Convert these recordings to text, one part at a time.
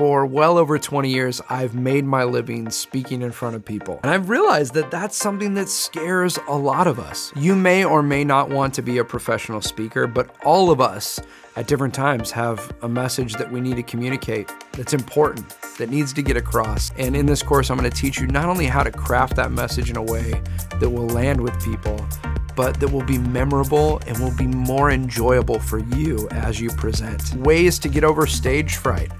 For well over 20 years, I've made my living speaking in front of people. And I've realized that that's something that scares a lot of us. You may or may not want to be a professional speaker, but all of us at different times have a message that we need to communicate that's important, that needs to get across. And in this course, I'm going to teach you not only how to craft that message in a way that will land with people, but that will be memorable and will be more enjoyable for you as you present. Ways to get over stage fright,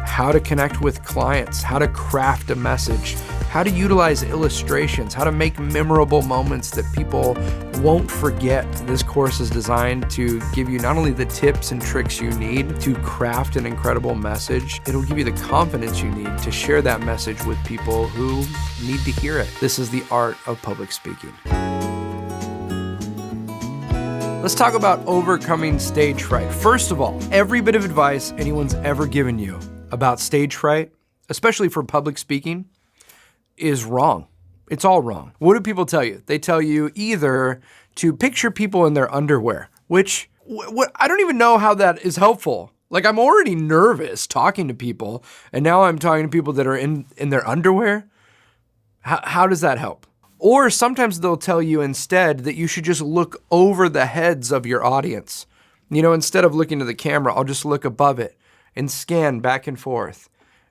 how to connect with clients, how to craft a message, how to utilize illustrations, how to make memorable moments that people won't forget. This course is designed to give you not only the tips and tricks you need to craft an incredible message, it'll give you the confidence you need to share that message with people who need to hear it. This is the art of public speaking. Let's talk about overcoming stage fright. First of all, every bit of advice anyone's ever given you about stage fright, especially for public speaking, is wrong. It's all wrong. What do people tell you? They tell you either to picture people in their underwear, which I don't even know how that is helpful. Like, I'm already nervous talking to people, and now I'm talking to people that are in their underwear. How does that help? Or sometimes they'll tell you instead that you should just look over the heads of your audience. You know, instead of looking to the camera, I'll just look above it and scan back and forth.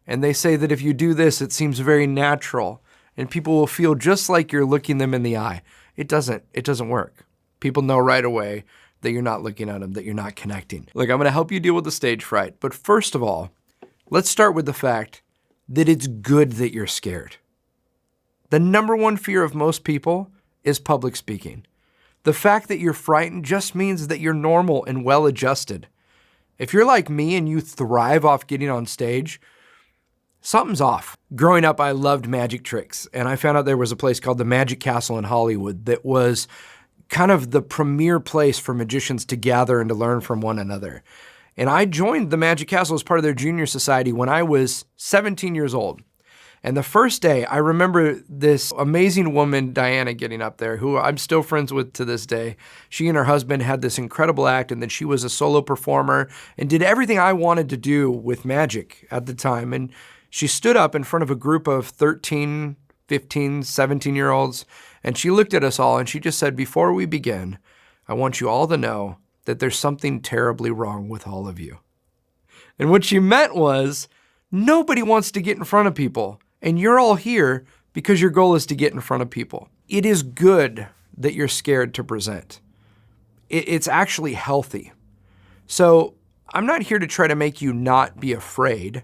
And they say that if you do this, it seems very natural and people will feel just like you're looking them in the eye. It doesn't work. People know right away that you're not looking at them, that you're not connecting. Look, I'm gonna help you deal with the stage fright, but first of all, let's start with the fact that it's good that you're scared. The number one fear of most people is public speaking. The fact that you're frightened just means that you're normal and well-adjusted. If you're like me and you thrive off getting on stage, something's off. Growing up, I loved magic tricks, and I found out there was a place called the Magic Castle in Hollywood that was kind of the premier place for magicians to gather and to learn from one another. And I joined the Magic Castle as part of their junior society when I was 17 years old. And the first day, I remember this amazing woman, Diana, getting up there, who I'm still friends with to this day. She and her husband had this incredible act, and then she was a solo performer and did everything I wanted to do with magic at the time. And she stood up in front of a group of 13, 15, 17-year-olds, and she looked at us all and she just said, "Before we begin, I want you all to know that there's something terribly wrong with all of you." And what she meant was, nobody wants to get in front of people. And you're all here because your goal is to get in front of people. It is good that you're scared to present. It's actually healthy. So I'm not here to try to make you not be afraid.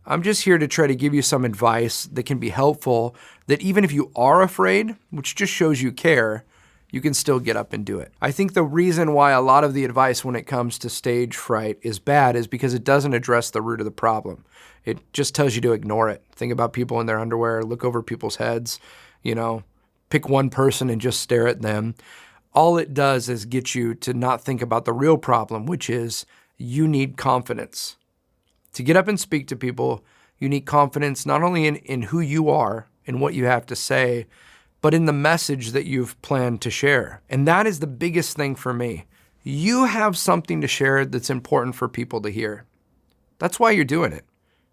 I'm just here to try to give you some advice that can be helpful, that even if you are afraid, which just shows you care, you can still get up and do it. I think the reason why a lot of the advice when it comes to stage fright is bad is because it doesn't address the root of the problem. It just tells you to ignore it. Think about people in their underwear, look over people's heads, pick one person and just stare at them. All it does is get you to not think about the real problem, which is you need confidence. To get up and speak to people, you need confidence not only in who you are and what you have to say, but in the message that you've planned to share. And that is the biggest thing for me. You have something to share that's important for people to hear. That's why you're doing it.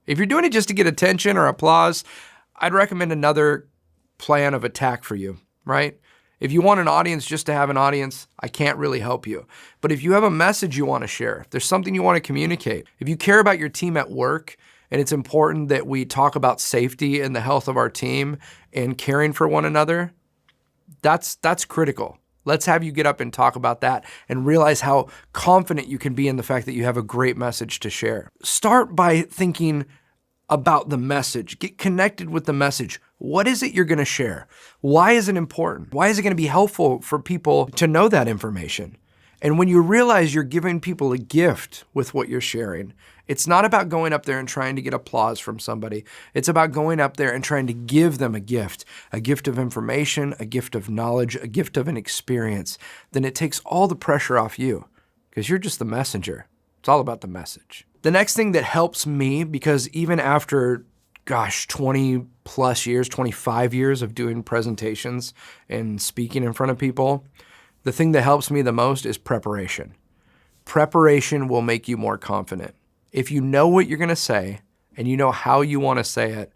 If you're doing it just to get attention or applause, I'd recommend another plan of attack for you, right? If you want an audience just to have an audience, I can't really help you. But if you have a message you want to share, if there's something you want to communicate, if you care about your team at work, and it's important that we talk about safety and the health of our team and caring for one another, that's critical. Let's have you get up and talk about that and realize how confident you can be in the fact that you have a great message to share. Start by thinking about the message. Get connected with the message. What is it you're going to share? Why is it important? Why is it going to be helpful for people to know that information? And when you realize you're giving people a gift with what you're sharing, it's not about going up there and trying to get applause from somebody. It's about going up there and trying to give them a gift of information, a gift of knowledge, a gift of an experience. Then it takes all the pressure off you because you're just the messenger. It's all about the message. The next thing that helps me, because even after 20 plus years, 25 years of doing presentations and speaking in front of people, the thing that helps me the most is preparation. Preparation will make you more confident. If you know what you're going to say and you know how you want to say it,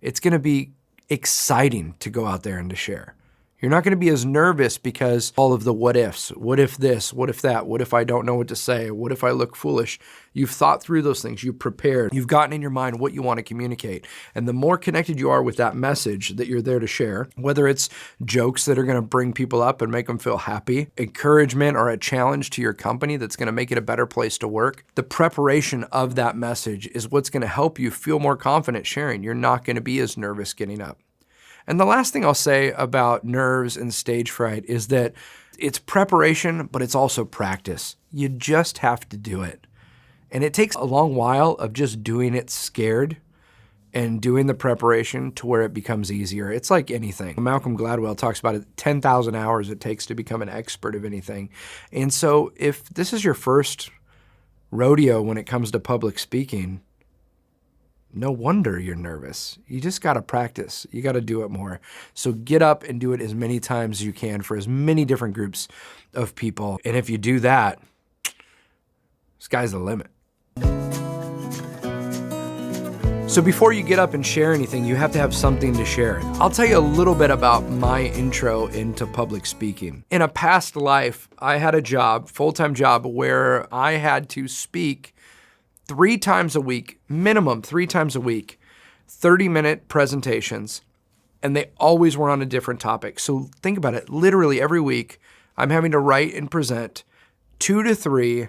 it's going to be exciting to go out there and to share. You're not going to be as nervous because all of the what ifs. What if this? What if that? What if I don't know what to say? What if I look foolish? You've thought through those things. You've prepared. You've gotten in your mind what you want to communicate. And the more connected you are with that message that you're there to share, whether it's jokes that are going to bring people up and make them feel happy, encouragement or a challenge to your company that's going to make it a better place to work, the preparation of that message is what's going to help you feel more confident sharing. You're not going to be as nervous getting up. And the last thing I'll say about nerves and stage fright is that it's preparation, but it's also practice. You just have to do it. And it takes a long while of just doing it scared and doing the preparation to where it becomes easier. It's like anything. Malcolm Gladwell talks about it, 10,000 hours it takes to become an expert of anything. And so if this is your first rodeo when it comes to public speaking, no wonder you're nervous. You just got to practice. You got to do it more. So get up and do it as many times as you can for as many different groups of people. And if you do that, sky's the limit. So before you get up and share anything, you have to have something to share. I'll tell you a little bit about my intro into public speaking. In a past life, I had a job, full-time job, where I had to speak 3 times a week, minimum 3 times a week, 30-minute presentations, and they always were on a different topic. So think about it. Literally every week, I'm having to write and present 2 to 3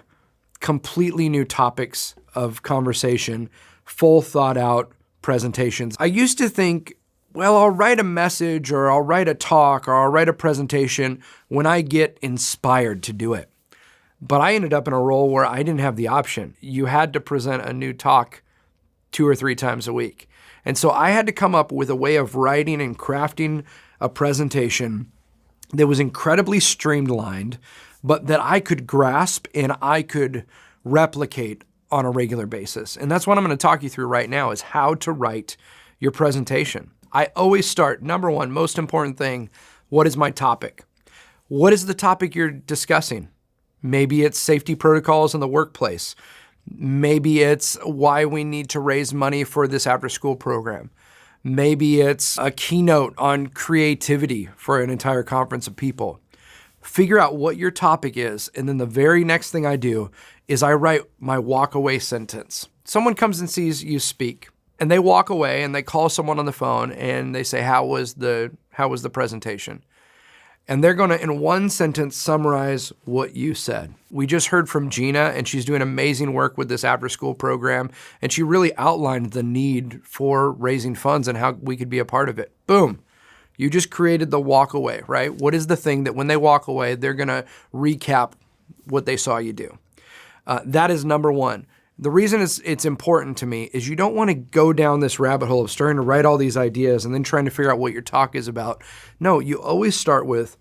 completely new topics of conversation, full thought out presentations. I used to think, well, I'll write a message or I'll write a talk or I'll write a presentation when I get inspired to do it. But I ended up in a role where I didn't have the option. You had to present a new talk 2 or 3 times a week. And so I had to come up with a way of writing and crafting a presentation that was incredibly streamlined, but that I could grasp and I could replicate on a regular basis. And that's what I'm going to talk you through right now, is how to write your presentation. I always start, number one, most important thing, what is my topic? What is the topic you're discussing? Maybe it's safety protocols in the workplace. Maybe it's why we need to raise money for this after-school program. Maybe it's a keynote on creativity for an entire conference of people. Figure out what your topic is, and then the very next thing I do is I write my walk-away sentence. Someone comes and sees you speak, and they walk away and they call someone on the phone and they say, how was the presentation? And they're going to, in one sentence, summarize what you said. We just heard from Gina, and she's doing amazing work with this after-school program, and she really outlined the need for raising funds and how we could be a part of it. Boom. You just created the walk-away, right? What is the thing that when they walk away, they're going to recap what they saw you do? That is number one. The reason it's important to me is you don't want to go down this rabbit hole of starting to write all these ideas and then trying to figure out what your talk is about. No, you always start with,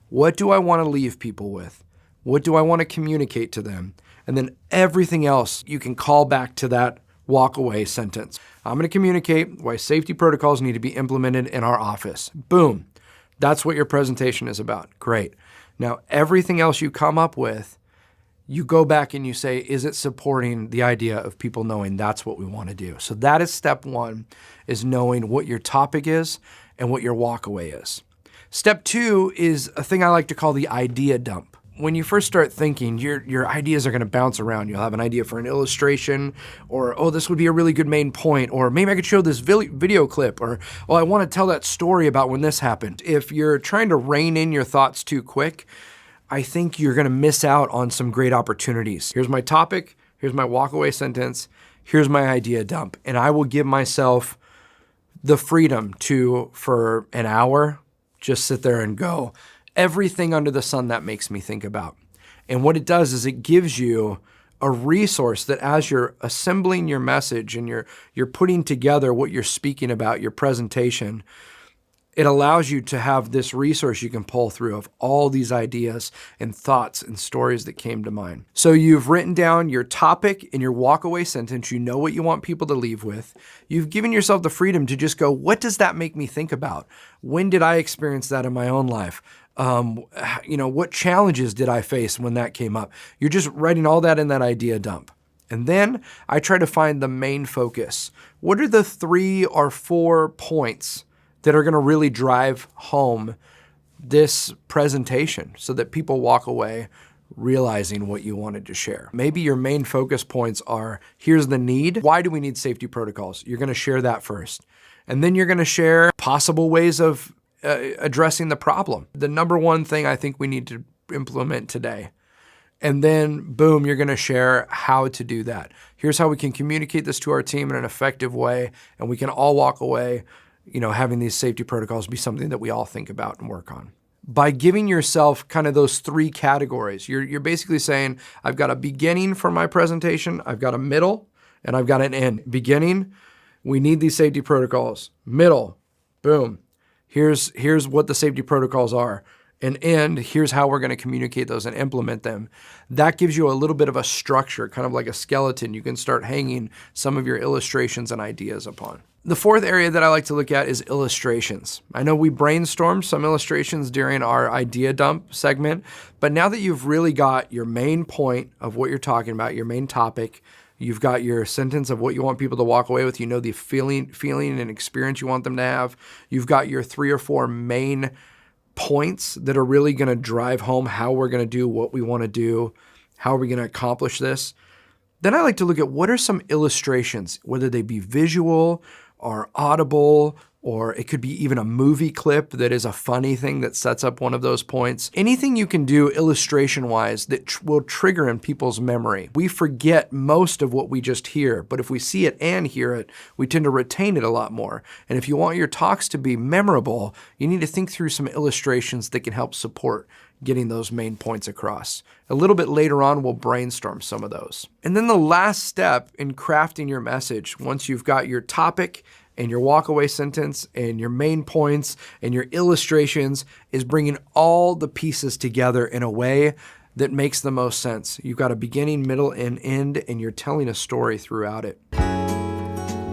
what do I want to leave people with? What do I want to communicate to them? And then everything else, you can call back to that walk-away sentence. I'm going to communicate why safety protocols need to be implemented in our office. Boom. That's what your presentation is about. Great. Now, everything else you come up with, you go back and you say, is it supporting the idea of people knowing that's what we want to do? So that is step one, is knowing what your topic is and what your walkaway is. Step two is a thing I like to call the idea dump. When you first start thinking, your ideas are going to bounce around. You'll have an idea for an illustration, or, oh, this would be a really good main point, or maybe I could show this video clip, or, oh, I want to tell that story about when this happened. If you're trying to rein in your thoughts too quick, I think you're going to miss out on some great opportunities. Here's my topic. Here's my walkaway sentence. Here's my idea dump. And I will give myself the freedom to, for an hour, just sit there and go everything under the sun that makes me think about. And what it does is it gives you a resource that as you're assembling your message and you're putting together what you're speaking about, your presentation, it allows you to have this resource you can pull through of all these ideas and thoughts and stories that came to mind. So you've written down your topic in your walkaway sentence. You know what you want people to leave with. You've given yourself the freedom to just go, what does that make me think about? When did I experience that in my own life? What challenges did I face when that came up? You're just writing all that in that idea dump. And then I try to find the main focus. What are the 3 or 4 points that are gonna really drive home this presentation so that people walk away realizing what you wanted to share? Maybe your main focus points are, here's the need. Why do we need safety protocols? You're gonna share that first. And then you're gonna share possible ways of addressing the problem. The number one thing I think we need to implement today. And then boom, you're gonna share how to do that. Here's how we can communicate this to our team in an effective way, and we can all walk away, having these safety protocols be something that we all think about and work on. By giving yourself kind of those 3 categories, you're basically saying, I've got a beginning for my presentation, I've got a middle, and I've got an end. Beginning, we need these safety protocols. Middle, boom, here's what the safety protocols are. And end, here's how we're gonna communicate those and implement them. That gives you a little bit of a structure, kind of like a skeleton. You can start hanging some of your illustrations and ideas upon. The 4th area that I like to look at is illustrations. I know we brainstormed some illustrations during our idea dump segment, but now that you've really got your main point of what you're talking about, your main topic, you've got your sentence of what you want people to walk away with, the feeling and experience you want them to have, you've got your 3 or 4 main points that are really gonna drive home how we're gonna do what we wanna do, how are we gonna accomplish this. Then I like to look at what are some illustrations, whether they be visual or audible, or it could be even a movie clip that is a funny thing that sets up one of those points. Anything you can do illustration-wise that will trigger in people's memory. We forget most of what we just hear, but if we see it and hear it, we tend to retain it a lot more. And if you want your talks to be memorable, you need to think through some illustrations that can help support getting those main points across. A little bit later on, we'll brainstorm some of those. And then the last step in crafting your message, once you've got your topic and your walkaway sentence and your main points and your illustrations, is bringing all the pieces together in a way that makes the most sense. You've got a beginning, middle, and end, and you're telling a story throughout it. I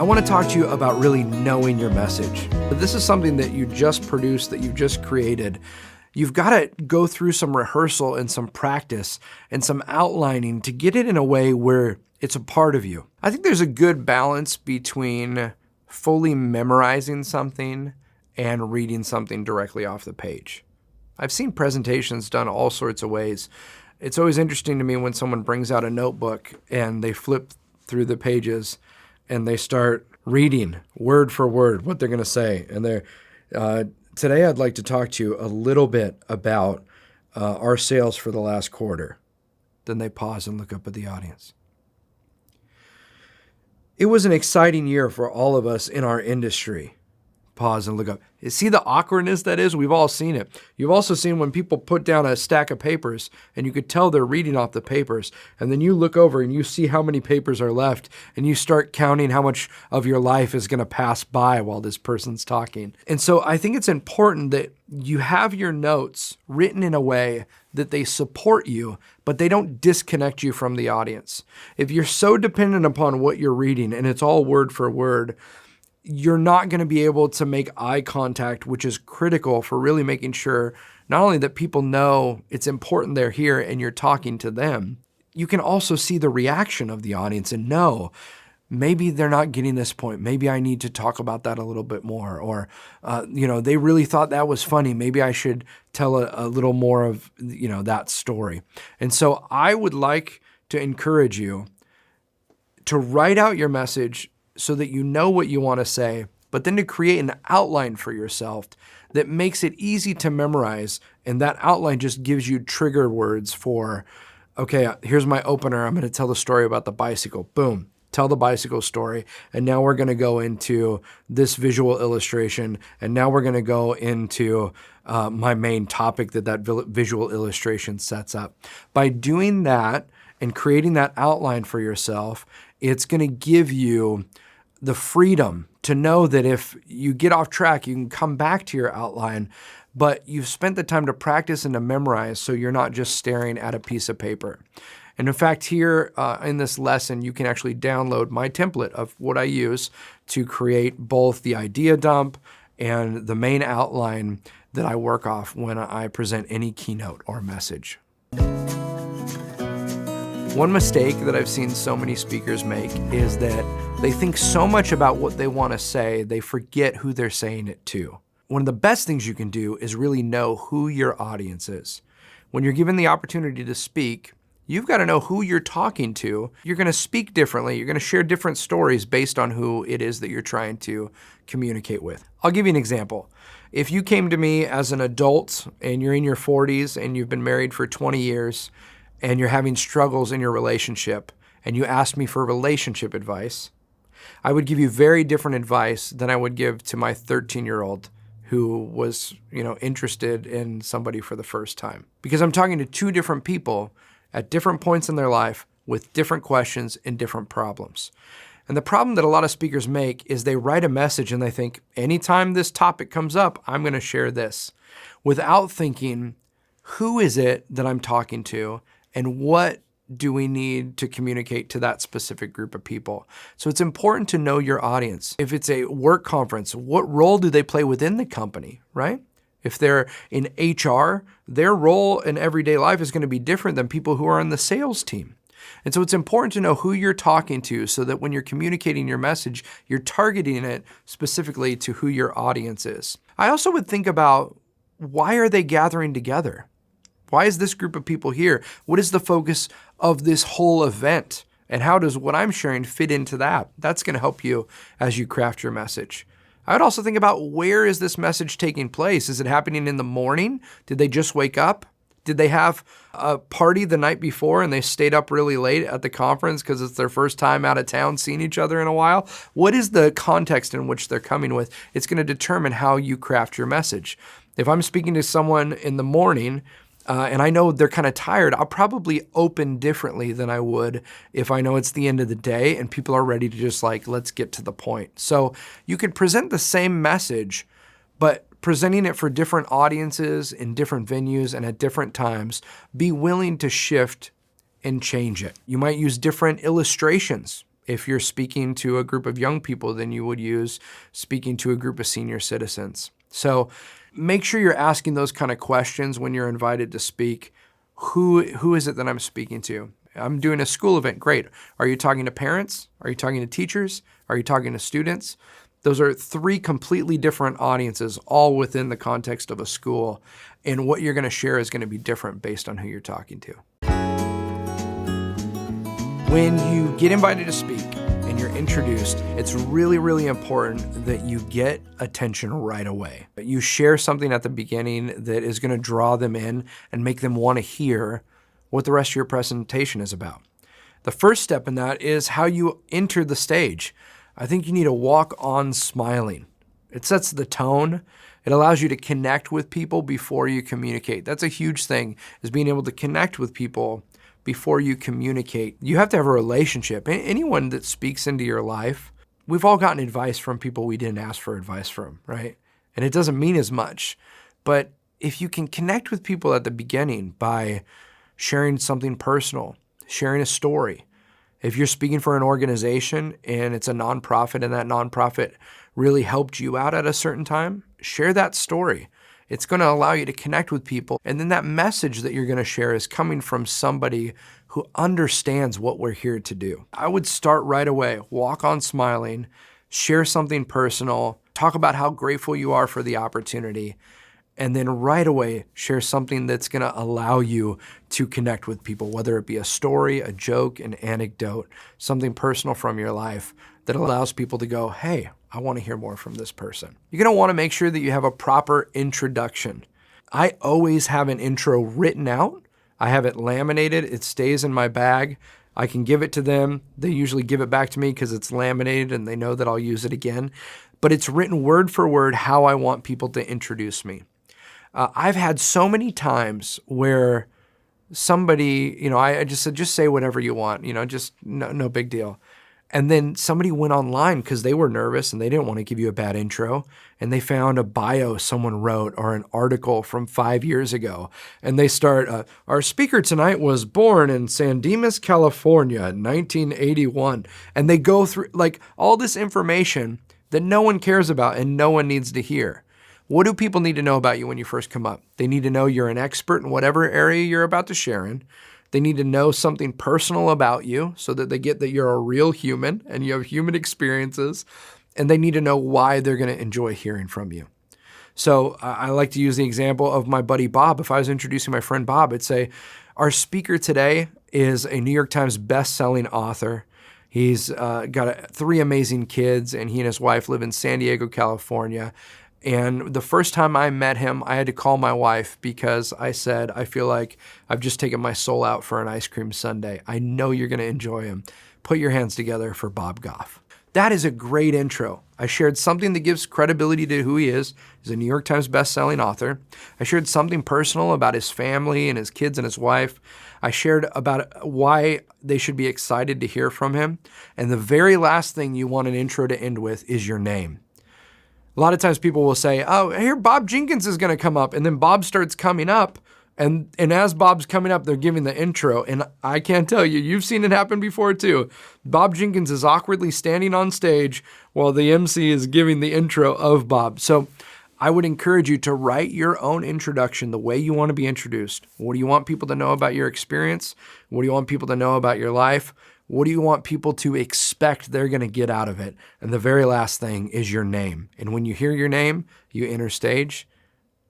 want to talk to you about really knowing your message. But this is something that you just produced, that you just created. You've got to go through some rehearsal and some practice and some outlining to get it in a way where it's a part of you. I think there's a good balance between fully memorizing something and reading something directly off the page. I've seen presentations done all sorts of ways. It's always interesting to me when someone brings out a notebook and they flip through the pages and they start reading word for word what they're going to say. And today I'd like to talk to you a little bit about our sales for the last quarter. Then they pause and look up at the audience. It was an exciting year for all of us in our industry. Pause and look up. You see the awkwardness that is? We've all seen it. You've also seen when people put down a stack of papers and you could tell they're reading off the papers, and then you look over and you see how many papers are left and you start counting how much of your life is going to pass by while this person's talking. And so I think it's important that you have your notes written in a way that they support you, but they don't disconnect you from the audience. If you're so dependent upon what you're reading and it's all word for word, you're not going to be able to make eye contact, which is critical for really making sure not only that people know it's important they're here and you're talking to them, you can also see the reaction of the audience and know, maybe they're not getting this point. Maybe I need to talk about that a little bit more. Or, they really thought that was funny. Maybe I should tell a little more of, that story. And so I would like to encourage you to write out your message so that you know what you want to say, but then to create an outline for yourself that makes it easy to memorize. And that outline just gives you trigger words for, okay, here's my opener. I'm going to tell the story about the bicycle. Boom. Tell the bicycle story. And now we're going to go into this visual illustration. And now we're going to go into my main topic that visual illustration sets up. By doing that and creating that outline for yourself, it's going to give you the freedom to know that if you get off track, you can come back to your outline, but you've spent the time to practice and to memorize so you're not just staring at a piece of paper. And in fact, here in this lesson, you can actually download my template of what I use to create both the idea dump and the main outline that I work off when I present any keynote or message. One mistake that I've seen so many speakers make is that they think so much about what they want to say, they forget who they're saying it to. One of the best things you can do is really know who your audience is. When you're given the opportunity to speak, you've got to know who you're talking to. You're going to speak differently. You're going to share different stories based on who it is that you're trying to communicate with. I'll give you an example. If you came to me as an adult and you're in your 40s and you've been married for 20 years and you're having struggles in your relationship and you asked me for relationship advice, I would give you very different advice than I would give to my 13-year-old who was, interested in somebody for the first time. Because I'm talking to two different people at different points in their life with different questions and different problems. And the problem that a lot of speakers make is they write a message and they think, anytime this topic comes up, I'm going to share this, without thinking, who is it that I'm talking to and what do we need to communicate to that specific group of people? So it's important to know your audience. If it's a work conference, what role do they play within the company, right? If they're in HR, their role in everyday life is going to be different than people who are on the sales team. And so it's important to know who you're talking to so that when you're communicating your message, you're targeting it specifically to who your audience is. I also would think about, why are they gathering together? Why is this group of people here? What is the focus of this whole event? And how does what I'm sharing fit into that? That's going to help you as you craft your message. I would also think about, where is this message taking place? Is it happening in the morning? Did they just wake up? Did they have a party the night before and they stayed up really late at the conference because it's their first time out of town seeing each other in a while? What is the context in which they're coming with? It's going to determine how you craft your message. If I'm speaking to someone in the morning, and I know they're kind of tired, I'll probably open differently than I would if I know it's the end of the day and people are ready to just let's get to the point. So you could present the same message, but presenting it for different audiences in different venues and at different times. Be willing to shift and change it. You might use different illustrations if you're speaking to a group of young people than you would use speaking to a group of senior citizens. So make sure you're asking those kind of questions when you're invited to speak. Who is it that I'm speaking to? I'm doing a school event. Great. Are you talking to parents? Are you talking to teachers? Are you talking to students? Those are three completely different audiences, all within the context of a school. And what you're going to share is going to be different based on who you're talking to. When you get invited to speak and you're introduced, it's really, really important that you get attention right away. You share something at the beginning that is going to draw them in and make them want to hear what the rest of your presentation is about. The first step in that is how you enter the stage. I think you need to walk on smiling. It sets the tone. It allows you to connect with people before you communicate. That's a huge thing, is being able to connect with people before you communicate. You have to have a relationship. Anyone that speaks into your life, we've all gotten advice from people we didn't ask for advice from, right? And it doesn't mean as much. But if you can connect with people at the beginning by sharing something personal, sharing a story. If you're speaking for an organization and it's a nonprofit and that nonprofit really helped you out at a certain time, share that story. It's going to allow you to connect with people. And then that message that you're going to share is coming from somebody who understands what we're here to do. I would start right away, walk on smiling, share something personal, talk about how grateful you are for the opportunity, and then right away share something that's going to allow you to connect with people, whether it be a story, a joke, an anecdote, something personal from your life that allows people to go, hey, I want to hear more from this person. You're going to want to make sure that you have a proper introduction. I always have an intro written out. I have it laminated. It stays in my bag. I can give it to them. They usually give it back to me because it's laminated and they know that I'll use it again. But it's written word for word how I want people to introduce me. I've had so many times where somebody, I just said, just say whatever you want, just no big deal. And then somebody went online because they were nervous and they didn't want to give you a bad intro. And they found a bio someone wrote or an article from 5 years ago. And they start, our speaker tonight was born in San Dimas, California in 1981. And they go through all this information that no one cares about and no one needs to hear. What do people need to know about you when you first come up? They need to know you're an expert in whatever area you're about to share in. They need to know something personal about you so that they get that you're a real human and you have human experiences, and they need to know why they're going to enjoy hearing from you. So I like to use the example of my buddy Bob. If I was introducing my friend Bob, I'd say, our speaker today is a New York Times best-selling author. He's got 3 amazing kids, and he and his wife live in San Diego, California. And the first time I met him, I had to call my wife because I said, I feel like I've just taken my soul out for an ice cream sundae. I know you're going to enjoy him. Put your hands together for Bob Goff. That is a great intro. I shared something that gives credibility to who he is. He's a New York Times best-selling author. I shared something personal about his family and his kids and his wife. I shared about why they should be excited to hear from him. And the very last thing you want an intro to end with is your name. A lot of times people will say, oh, here Bob Jenkins is going to come up. And then Bob starts coming up. And as Bob's coming up, they're giving the intro. And I can't tell you, you've seen it happen before too. Bob Jenkins is awkwardly standing on stage while the MC is giving the intro of Bob. So I would encourage you to write your own introduction the way you want to be introduced. What do you want people to know about your experience? What do you want people to know about your life? What do you want people to expect they're going to get out of it? And the very last thing is your name. And when you hear your name, you enter stage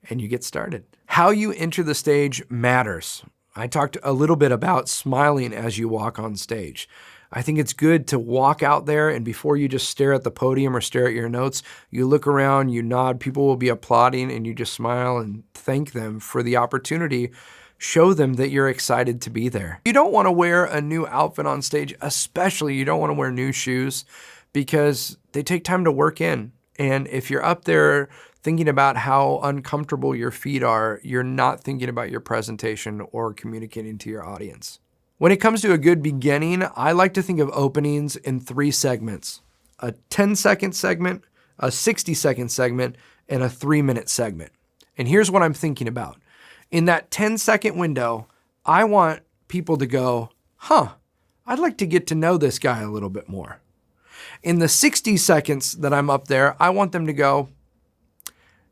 and you get started. How you enter the stage matters. I talked a little bit about smiling as you walk on stage. I think it's good to walk out there, and before you just stare at the podium or stare at your notes, you look around, you nod, people will be applauding, and you just smile and thank them for the opportunity. Show them that you're excited to be there. You don't want to wear a new outfit on stage, especially you don't want to wear new shoes because they take time to work in. And if you're up there thinking about how uncomfortable your feet are, you're not thinking about your presentation or communicating to your audience. When it comes to a good beginning, I like to think of openings in 3 segments: a 10-second segment, a 60-second segment, and a 3-minute segment. And here's what I'm thinking about. In that 10-second window, I want people to go, I'd like to get to know this guy a little bit more. In the 60 seconds that I'm up there, I want them to go,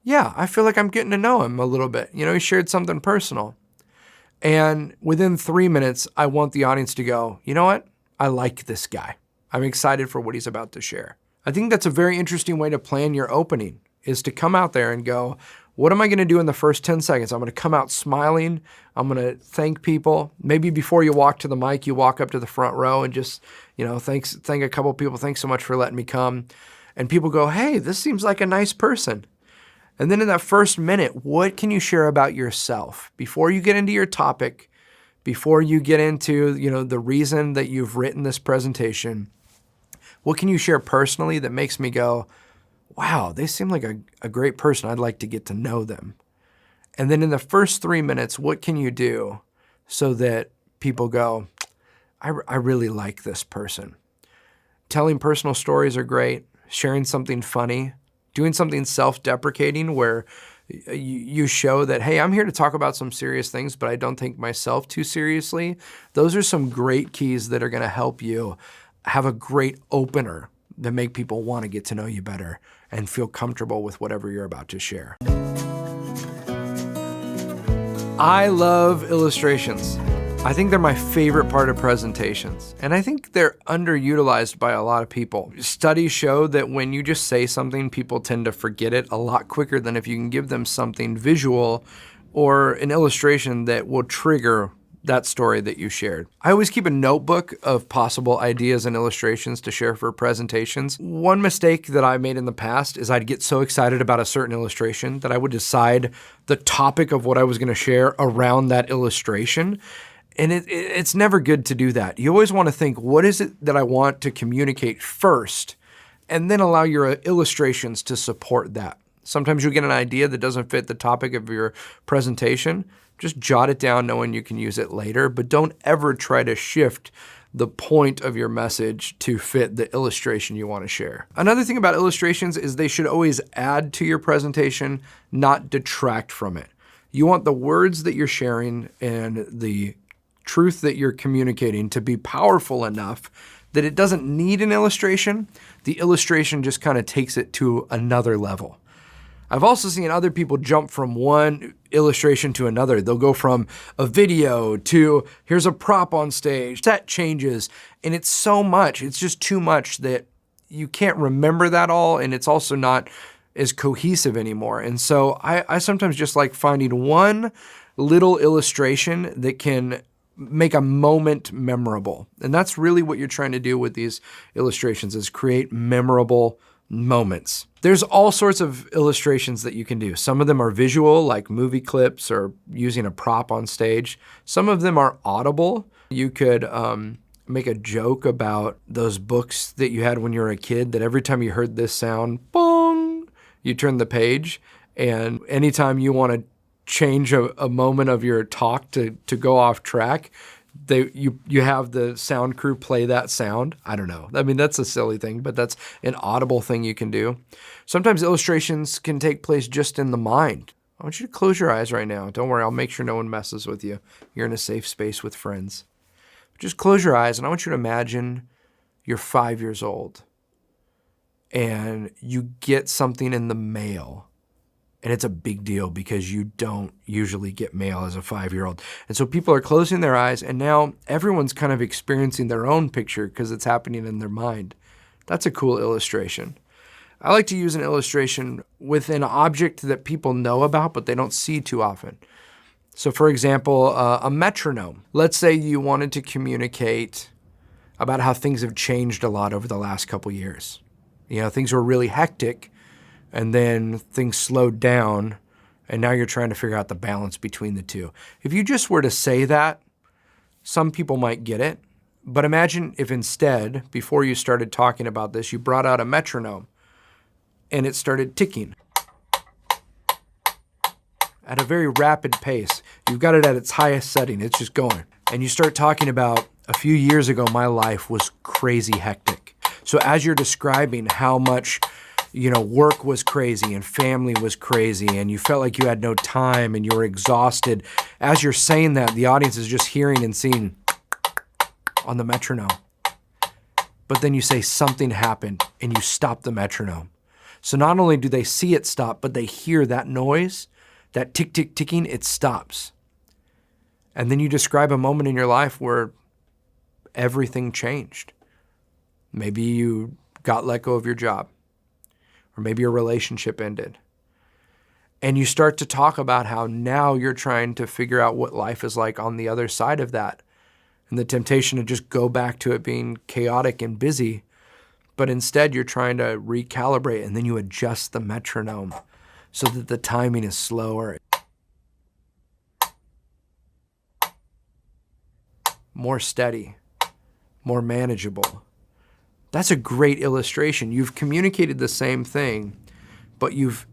yeah, I feel like I'm getting to know him a little bit. You know, he shared something personal. And within 3 minutes, I want the audience to go, you know what? I like this guy. I'm excited for what he's about to share. I think that's a very interesting way to plan your opening, is to come out there and go, what am I going to do in the first 10 seconds? I'm going to come out smiling. I'm going to thank people. Maybe before you walk to the mic, you walk up to the front row and just, thank a couple people. Thanks so much for letting me come. And people go, hey, this seems like a nice person. And then in that first minute, what can you share about yourself? Before you get into your topic, before you get into, the reason that you've written this presentation, what can you share personally that makes me go, wow, they seem like a great person. I'd like to get to know them. And then in the first 3 minutes, what can you do so that people go, I really like this person? Telling personal stories are great. Sharing something funny. Doing something self-deprecating where you show that, hey, I'm here to talk about some serious things, but I don't take myself too seriously. Those are some great keys that are going to help you have a great opener that make people want to get to know you better and feel comfortable with whatever you're about to share. I love illustrations. I think they're my favorite part of presentations, and I think they're underutilized by a lot of people. Studies show that when you just say something, people tend to forget it a lot quicker than if you can give them something visual or an illustration that will trigger that story that you shared. I always keep a notebook of possible ideas and illustrations to share for presentations. One mistake that I made in the past is I'd get so excited about a certain illustration that I would decide the topic of what I was going to share around that illustration. And it's never good to do that. You always want to think, what is it that I want to communicate first, and then allow your illustrations to support that. Sometimes you'll get an idea that doesn't fit the topic of your presentation. Just jot it down knowing you can use it later, but don't ever try to shift the point of your message to fit the illustration you want to share. Another thing about illustrations is they should always add to your presentation, not detract from it. You want the words that you're sharing and the truth that you're communicating to be powerful enough that it doesn't need an illustration. The illustration just kind of takes it to another level. I've also seen other people jump from one illustration to another. They'll go from a video to here's a prop on stage, that changes. And it's so much, it's just too much that you can't remember that all. And it's also not as cohesive anymore. And so I sometimes just like finding one little illustration that can make a moment memorable. And that's really what you're trying to do with these illustrations, is create memorable moments. There's all sorts of illustrations that you can do. Some of them are visual, like movie clips or using a prop on stage. Some of them are audible. You could make a joke about those books that you had when you were a kid, that every time you heard this sound, bong, you turn the page. And anytime you want to change a moment of your talk to go off track, you have the sound crew play that sound. I don't know. I mean, that's a silly thing, but that's an audible thing you can do. Sometimes illustrations can take place just in the mind. I want you to close your eyes right now. Don't worry, I'll make sure no one messes with you. You're in a safe space with friends. Just close your eyes, and I want you to imagine you're 5 years old and you get something in the mail. And it's a big deal because you don't usually get mail as a 5-year-old. And so people are closing their eyes, and now everyone's kind of experiencing their own picture because it's happening in their mind. That's a cool illustration. I like to use an illustration with an object that people know about, but they don't see too often. So for example, a metronome. Let's say you wanted to communicate about how things have changed a lot over the last couple years. You know, things were really hectic, and then things slowed down, and now you're trying to figure out the balance between the two. If you just were to say that, some people might get it. But imagine if instead, before you started talking about this, you brought out a metronome and it started ticking at a very rapid pace. You've got it at its highest setting. It's just going. And you start talking about, a few years ago, my life was crazy hectic. So as you're describing how much work was crazy and family was crazy and you felt like you had no time and you were exhausted. As you're saying that, the audience is just hearing and seeing on the metronome. But then you say something happened and you stop the metronome. So not only do they see it stop, but they hear that noise, that tick, tick, ticking, it stops. And then you describe a moment in your life where everything changed. Maybe you got let go of your job. Or maybe your relationship ended. And you start to talk about how now you're trying to figure out what life is like on the other side of that. And the temptation to just go back to it being chaotic and busy. But instead you're trying to recalibrate, and then you adjust the metronome so that the timing is slower, more steady, more manageable. That's a great illustration. You've communicated the same thing, but you've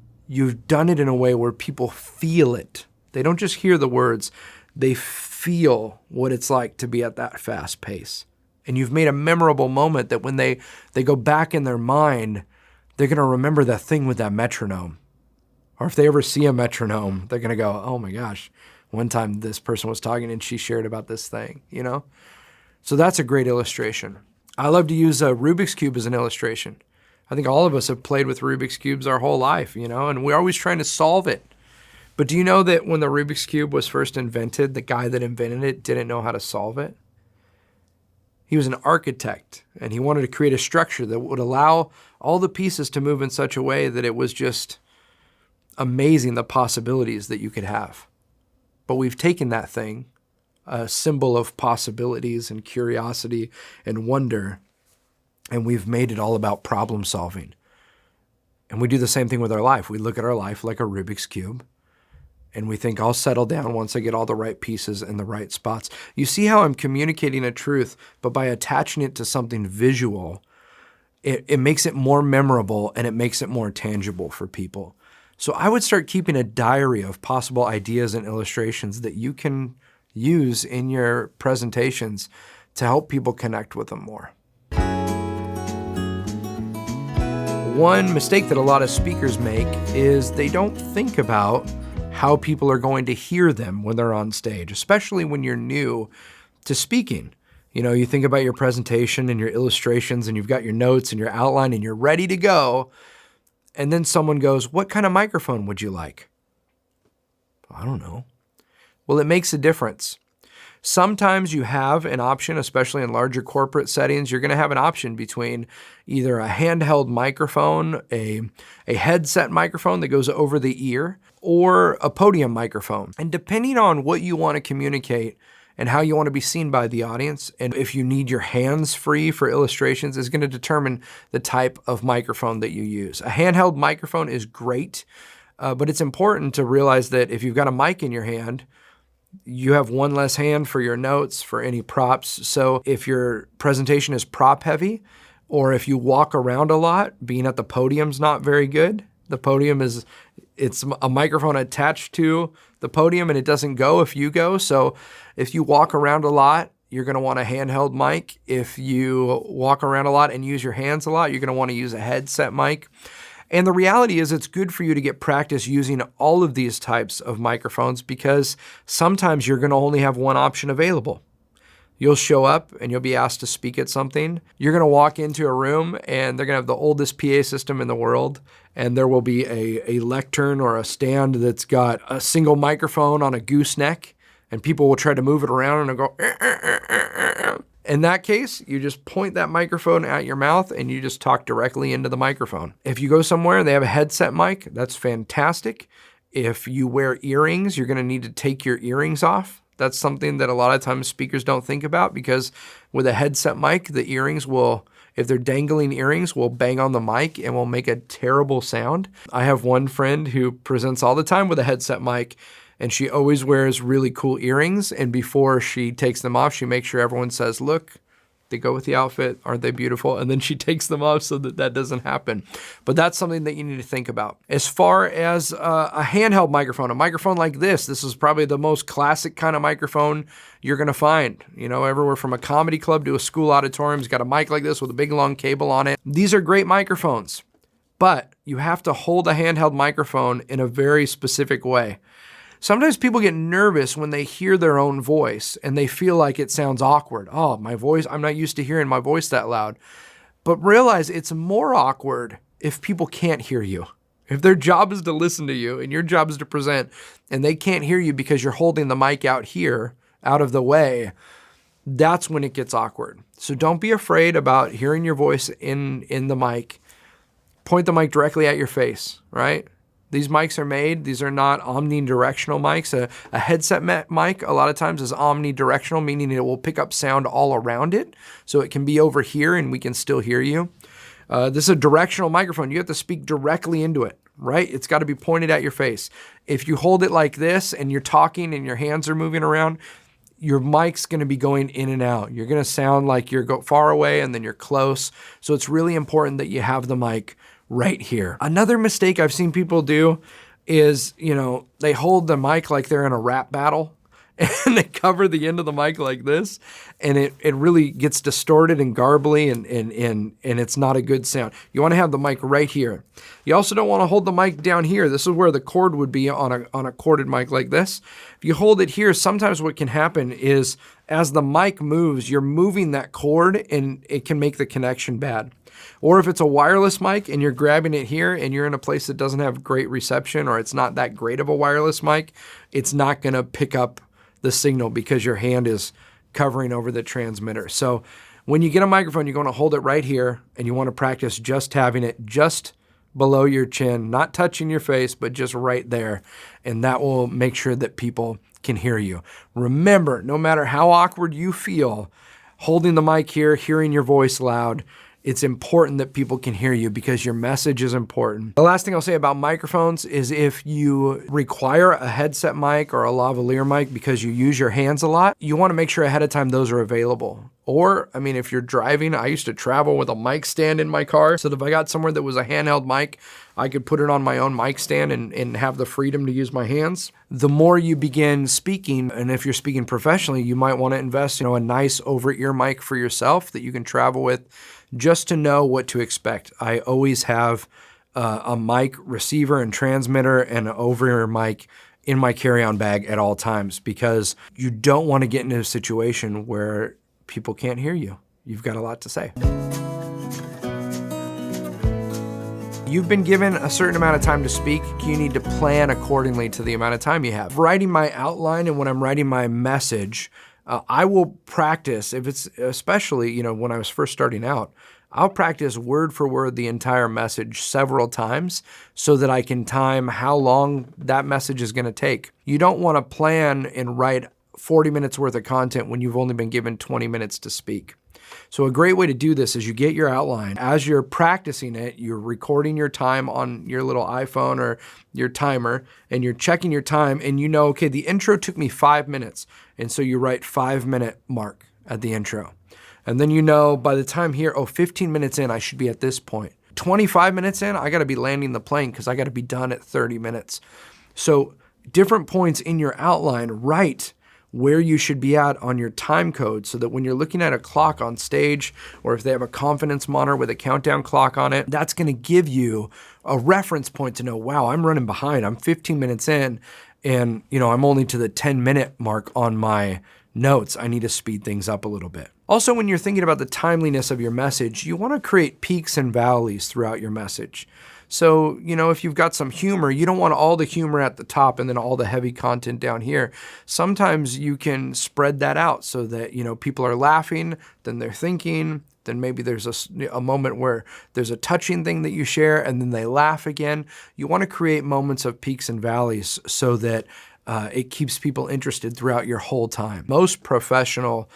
done it in a way where people feel it. They don't just hear the words, they feel what it's like to be at that fast pace. And you've made a memorable moment that when they go back in their mind, they're gonna remember that thing with that metronome. Or if they ever see a metronome, they're gonna go, oh my gosh, one time this person was talking and she shared about this thing, So that's a great illustration. I love to use a Rubik's Cube as an illustration. I think all of us have played with Rubik's Cubes our whole life, and we're always trying to solve it. But do you know that when the Rubik's Cube was first invented, the guy that invented it didn't know how to solve it? He was an architect, and he wanted to create a structure that would allow all the pieces to move in such a way that it was just amazing the possibilities that you could have. But we've taken that thing, a symbol of possibilities and curiosity and wonder, and we've made it all about problem solving. And we do the same thing with our life. We look at our life like a Rubik's Cube, and we think, I'll settle down once I get all the right pieces in the right spots. You see how I'm communicating a truth, but by attaching it to something visual, it makes it more memorable and it makes it more tangible for people. So I would start keeping a diary of possible ideas and illustrations that you can use in your presentations to help people connect with them more. One mistake that a lot of speakers make is they don't think about how people are going to hear them when they're on stage, especially when you're new to speaking. You think about your presentation and your illustrations and you've got your notes and your outline and you're ready to go. and then someone goes, "What kind of microphone would you like?" I don't know. Well, it makes a difference. Sometimes you have an option, especially in larger corporate settings, you're going to have an option between either a handheld microphone, a headset microphone that goes over the ear, or a podium microphone. And depending on what you want to communicate and how you want to be seen by the audience, and if you need your hands free for illustrations, is going to determine the type of microphone that you use. A handheld microphone is great, but it's important to realize that if you've got a mic in your hand, you have one less hand for your notes, for any props. So if your presentation is prop heavy, or if you walk around a lot, being at the podium's not very good. The podium it's a microphone attached to the podium and it doesn't go if you go. So if you walk around a lot, you're gonna want a handheld mic. If you walk around a lot and use your hands a lot, you're gonna wanna use a headset mic. And the reality is it's good for you to get practice using all of these types of microphones because sometimes you're gonna only have one option available. You'll show up and you'll be asked to speak at something. You're gonna walk into a room and they're gonna have the oldest PA system in the world, and there will be a lectern or a stand that's got a single microphone on a gooseneck, and people will try to move it around and they'll go, In that case, you just point that microphone at your mouth and you just talk directly into the microphone. If you go somewhere and they have a headset mic, that's fantastic. If you wear earrings, you're gonna need to take your earrings off. That's something that a lot of times speakers don't think about, because with a headset mic, the earrings will, if they're dangling earrings, will bang on the mic and will make a terrible sound. I have one friend who presents all the time with a headset mic, and she always wears really cool earrings, and before she takes them off, she makes sure everyone says, "Look, they go with the outfit, aren't they beautiful?" And then she takes them off so that that doesn't happen. But that's something that you need to think about. As far as a handheld microphone, a microphone like this is probably the most classic kind of microphone you're gonna find. You know, everywhere from a comedy club to a school auditorium, it's got a mic like this with a big long cable on it. These are great microphones, but you have to hold a handheld microphone in a very specific way. Sometimes people get nervous when they hear their own voice and they feel like it sounds awkward. Oh, my voice, I'm not used to hearing my voice that loud. But realize it's more awkward if people can't hear you. If their job is to listen to you and your job is to present and they can't hear you because you're holding the mic out here, out of the way, that's when it gets awkward. So don't be afraid about hearing your voice in the mic. Point the mic directly at your face, right? These mics are made, these are not omnidirectional mics. A headset mic a lot of times is omnidirectional, meaning it will pick up sound all around it. So it can be over here and we can still hear you. This is a directional microphone. You have to speak directly into it, right? It's got to be pointed at your face. If you hold it like this and you're talking and your hands are moving around, your mic's gonna be going in and out. You're gonna sound like you're far away and then you're close. So it's really important that you have the mic right here. Another mistake I've seen people do is, they hold the mic like they're in a rap battle and they cover the end of the mic like this, and it really gets distorted and garbly and it's not a good sound. You wanna have the mic right here. You also don't wanna hold the mic down here. This is where the cord would be on a corded mic like this. If you hold it here, sometimes what can happen is as the mic moves, you're moving that cord and it can make the connection bad. Or if it's a wireless mic and you're grabbing it here and you're in a place that doesn't have great reception, or it's not that great of a wireless mic, it's not gonna pick up the signal because your hand is covering over the transmitter. So when you get a microphone, you're gonna hold it right here and you wanna practice just having it just below your chin, not touching your face, but just right there. And that will make sure that people can hear you. Remember, no matter how awkward you feel, holding the mic here, hearing your voice loud, it's important that people can hear you because your message is important. The last thing I'll say about microphones is if you require a headset mic or a lavalier mic because you use your hands a lot, you want to make sure ahead of time those are available. Or, if you're driving, I used to travel with a mic stand in my car, so that if I got somewhere that was a handheld mic, I could put it on my own mic stand and have the freedom to use my hands. The more you begin speaking, and if you're speaking professionally, you might want to invest in a nice over-ear mic for yourself that you can travel with just to know what to expect. I always have a mic receiver and transmitter and an over-ear mic in my carry-on bag at all times, because you don't want to get into a situation where people can't hear you. You've got a lot to say. You've been given a certain amount of time to speak. You need to plan accordingly to the amount of time you have. Writing my outline and when I'm writing my message, I will practice, if it's especially, when I was first starting out, I'll practice word for word the entire message several times so that I can time how long that message is gonna take. You don't wanna plan and write 40 minutes worth of content when you've only been given 20 minutes to speak. So a great way to do this is you get your outline. As you're practicing it, you're recording your time on your little iPhone or your timer, and you're checking your time, and you know, okay, the intro took me 5 minutes. And so you write 5-minute mark at the intro. And then you know by the time here, 15 minutes in, I should be at this point. 25 minutes in, I gotta be landing the plane because I gotta be done at 30 minutes. So different points in your outline, write where you should be at on your time code so that when you're looking at a clock on stage, or if they have a confidence monitor with a countdown clock on it, that's gonna give you a reference point to know, wow, I'm running behind. I'm 15 minutes in and I'm only to the 10-minute mark on my notes. I need to speed things up a little bit. Also, when you're thinking about the timeliness of your message, you wanna create peaks and valleys throughout your message. So, if you've got some humor, you don't want all the humor at the top and then all the heavy content down here. Sometimes you can spread that out so that, people are laughing, then they're thinking, then maybe there's a moment where there's a touching thing that you share and then they laugh again. You want to create moments of peaks and valleys so that it keeps people interested throughout your whole time. Most professional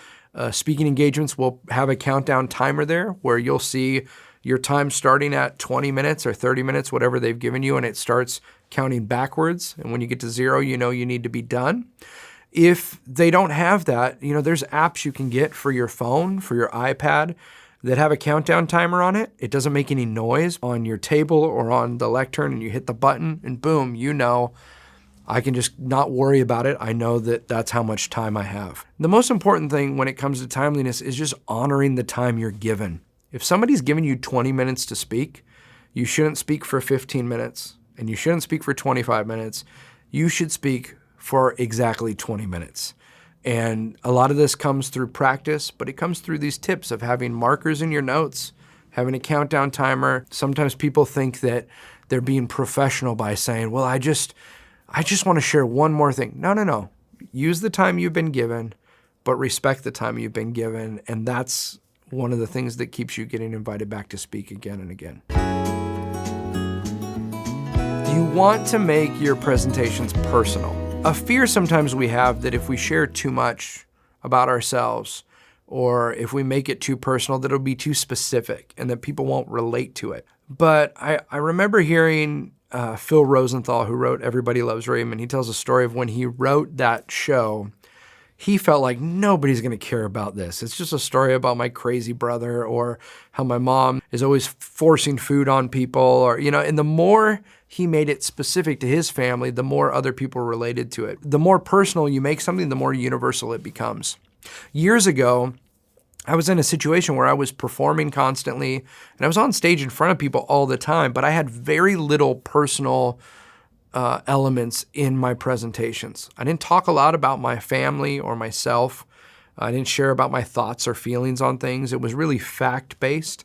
speaking engagements will have a countdown timer there where you'll see your time starting at 20 minutes or 30 minutes, whatever they've given you, and it starts counting backwards. And when you get to 0, you know you need to be done. If they don't have that, there's apps you can get for your phone, for your iPad, that have a countdown timer on it. It doesn't make any noise on your table or on the lectern, and you hit the button and boom, I can just not worry about it. I know that that's how much time I have. The most important thing when it comes to timeliness is just honoring the time you're given. If somebody's giving you 20 minutes to speak, you shouldn't speak for 15 minutes and you shouldn't speak for 25 minutes. You should speak for exactly 20 minutes. And a lot of this comes through practice, but it comes through these tips of having markers in your notes, having a countdown timer. Sometimes people think that they're being professional by saying, well, I just want to share one more thing. No. Use the time you've been given, but respect the time you've been given. And that's one of the things that keeps you getting invited back to speak again and again. You want to make your presentations personal. A fear sometimes we have that if we share too much about ourselves, or if we make it too personal, that it'll be too specific and that people won't relate to it. But I remember hearing Phil Rosenthal, who wrote Everybody Loves Raymond, he tells a story of when he wrote that show, he felt like nobody's gonna care about this. It's just a story about my crazy brother or how my mom is always forcing food on people or, and the more he made it specific to his family, the more other people related to it. The more personal you make something, the more universal it becomes. Years ago, I was in a situation where I was performing constantly and I was on stage in front of people all the time, but I had very little personal elements in my presentations. I didn't talk a lot about my family or myself. I didn't share about my thoughts or feelings on things. It was really fact-based